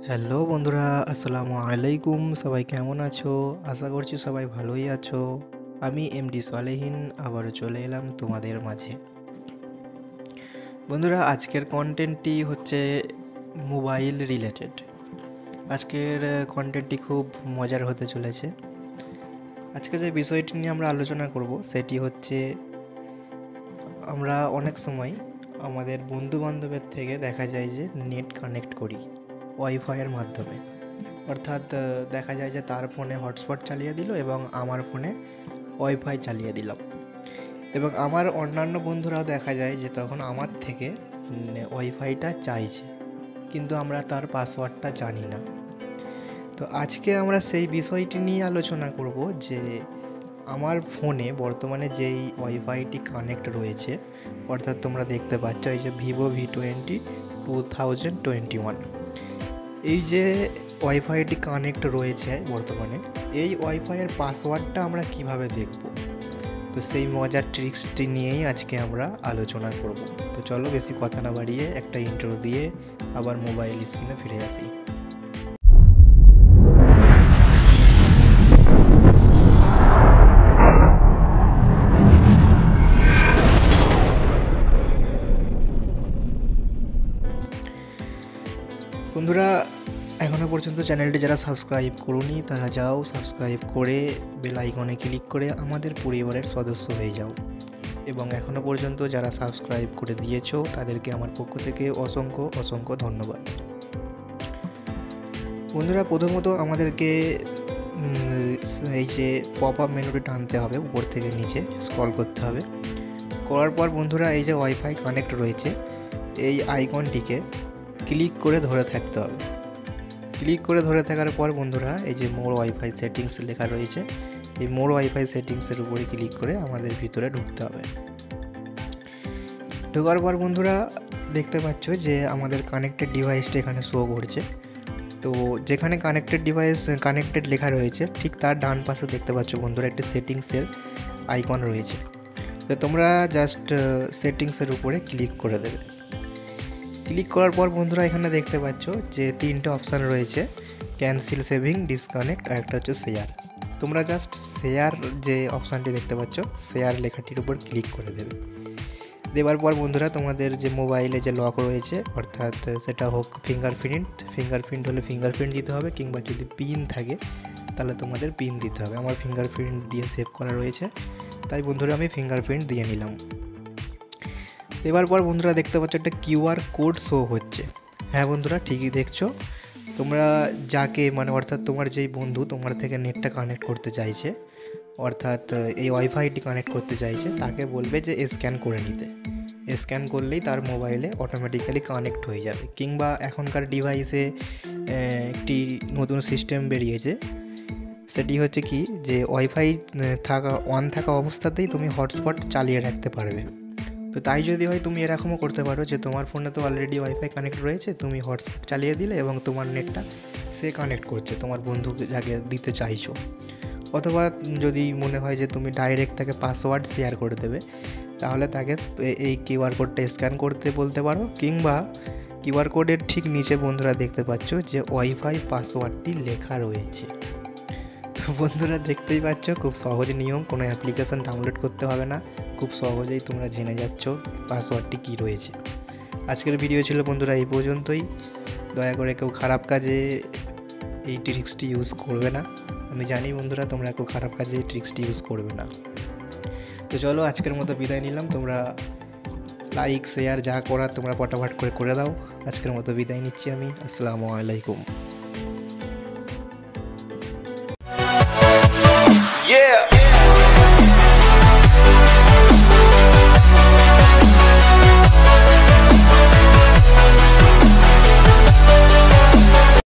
Hello বন্ধুরা, আসসালামু আলাইকুম। সবাই কেমন আছো? আশা করছি সবাই ভালোই আছো। আমি এমডি সালেহীন আবারও চলে এলাম তোমাদের মাঝে। বন্ধুরা, আজকের কন্টেন্টটি হচ্ছে মোবাইল রিলেটেড। আজকের কন্টেন্টটি খুব মজার হতে চলেছে। আজকে যে বিষয়টি নিয়ে আমরা আলোচনা করব সেটি হচ্ছে, আমরা অনেক সময় আমাদের বন্ধু বান্ধবের থেকে দেখা যায় যে নেট কানেক্ট করি ওয়াইফাইয়ের মাধ্যমে। অর্থাৎ দেখা যায় যে তার ফোনে হটস্পট চালিয়ে দিল এবং আমার ফোনে ওয়াইফাই চালিয়ে দিলাম, এবং আমার অন্যান্য বন্ধুরাও দেখা যায় যে তখন আমার থেকে ওয়াইফাইটা চাইছে, কিন্তু আমরা তার পাসওয়ার্ডটা জানি না। তো আজকে আমরা সেই বিষয়টি নিয়ে আলোচনা করব যে আমার ফোনে বর্তমানে যেই ওয়াইফাইটি কানেক্ট রয়েছে, অর্থাৎ তোমরা দেখতে পাচ্ছ এই যে ভিভো V20 2021, এই যে ওয়াইফাইটি কানেক্ট রয়েছে বর্তমানে, এই ওয়াইফাইয়ের পাসওয়ার্ডটা আমরা কিভাবে দেখব, তো সেই মজার ট্রিক্সটি নিয়েই আজকে আমরা আলোচনা করব। তো চলো বেশি কথা না বাড়িয়ে একটা ইন্ট্রো দিয়ে আবার মোবাইল স্ক্রিনে ফিরে আসি। বন্ধুরা, এখনও পর্যন্ত চ্যানেলটি যারা সাবস্ক্রাইব করোনি তারা যাও, সাবস্ক্রাইব করে বেল আইকনে ক্লিক করে আমাদের পরিবারের সদস্য হয়ে যাও, এবং এখনও পর্যন্ত যারা সাবস্ক্রাইব করে দিয়েছো তাদেরকে আমার পক্ষ থেকে অসংখ্য অসংখ্য ধন্যবাদ। বন্ধুরা, প্রথমত আমাদেরকে এই যে পপ আপ মেনুটি টানতে হবে, উপর থেকে নিচে স্ক্রল করতে হবে। করার পর বন্ধুরা, এই যে ওয়াইফাই কানেক্ট রয়েছে এই আইকনটিকে ক্লিক করে ধরে থাকতে হবে। ক্লিক করে ধরে থাকার পর বন্ধুরা, এই যে মোর ওয়াইফাই সেটিংস লেখা রয়েছে, এই মোর ওয়াইফাই সেটিংসের উপরে ক্লিক করে আমাদের ভিতরে ঢুকতে হবে। ঢোকার পর বন্ধুরা দেখতে পাচ্ছ যে আমাদের কানেক্টেড ডিভাইসটা এখানে শো করছে। তো যেখানে কানেক্টেড ডিভাইস কানেক্টেড লেখা রয়েছে ঠিক তার ডান পাশে দেখতে পাচ্ছ বন্ধুরা একটি সেটিংসের আইকন রয়েছে। তো তোমরা জাস্ট সেটিংসের উপরে ক্লিক করে দেবে। ক্লিক করার পর বন্ধুরা এখানে দেখতে পাচ্ছ যে তিনটে অপশান রয়েছে, ক্যান্সেল, সেভিং, ডিসকানেক্ট, আর একটা হচ্ছে শেয়ার। তোমরা জাস্ট শেয়ার যে অপশানটি দেখতে পাচ্ছ শেয়ার লেখাটির উপর ক্লিক করে দেবে। দেওয়ার পর বন্ধুরা তোমাদের যে মোবাইলে যে লক রয়েছে, অর্থাৎ সেটা হোক ফিঙ্গারপ্রিন্ট হলে ফিঙ্গারপ্রিন্ট দিতে হবে, কিংবা যদি পিন থাকে তাহলে তোমাদের পিন দিতে হবে। আমার ফিঙ্গারপ্রিন্ট দিয়ে সেভ করা রয়েছে, তাই বন্ধুরা আমি ফিঙ্গারপ্রিন্ট দিয়ে নিলাম। দেওয়ার পর বন্ধুরা দেখতে পাচ্ছ একটা কিউআর কোড শো হচ্ছে। হ্যাঁ বন্ধুরা, ঠিকই দেখছো। তোমরা যাকে অর্থাৎ তোমার যেই বন্ধু তোমার থেকে নেটটা কানেক্ট করতে চাইছে, অর্থাৎ এই ওয়াইফাইটি কানেক্ট করতে চাইছে, তাকে বলবে যে স্ক্যান করে নিতে। স্ক্যান করলেই তার মোবাইলে অটোমেটিক্যালি কানেক্ট হয়ে যাবে। কিংবা এখনকার ডিভাইসে একটি নতুন সিস্টেম বেরিয়েছে, সেটি হচ্ছে কি যে ওয়াইফাই অন থাকা অবস্থাতেই তুমি হটস্পট চালিয়ে রাখতে পারবে। তো তাই যদি হয় তুমি এরকমও করতে পারো যে তোমার ফোনে তো অলরেডি ওয়াইফাই কানেক্ট রয়েছে, তুমি হটস্পট চালিয়ে দিলে এবং তোমার নেটটা সে কানেক্ট করছে তোমার বন্ধুকে যাকে দিতে চাইছো। অথবা যদি মনে হয় যে তুমি ডাইরেক্ট তাকে পাসওয়ার্ড শেয়ার করে দেবে, তাহলে তাকে এই কিউআর কোডটা স্ক্যান করতে বলতে পারো। কিংবা কিউআর কোডের ঠিক নিচে বন্ধুরা দেখতে পাচ্ছ যে ওয়াইফাই পাসওয়ার্ডটি লেখা রয়েছে। তো বন্ধুরা দেখতেই পাচ্ছ, খুব সহজ নিয়ম, কোনো অ্যাপ্লিকেশন ডাউনলোড করতে হবে না, খুব সহজেই তোমরা জেনে যাচ্ছ পাসওয়ার্ডটি কী রয়েছে। আজকের ভিডিও ছিল বন্ধুরা এই পর্যন্তই। দয়া করে কেউ খারাপ কাজে এই ট্রিক্সটি ইউজ করবে না। আমি জানি বন্ধুরা তোমরা কেউ খারাপ কাজে এই ট্রিক্সটি ইউজ করবে না। তো চলো আজকের মতো বিদায় নিলাম। তোমরা লাইক শেয়ার যা করার তোমরা ফটাফট করে দাও। আজকের মতো বিদায় নিচ্ছি আমি। আসসালামু আলাইকুম। Yeah.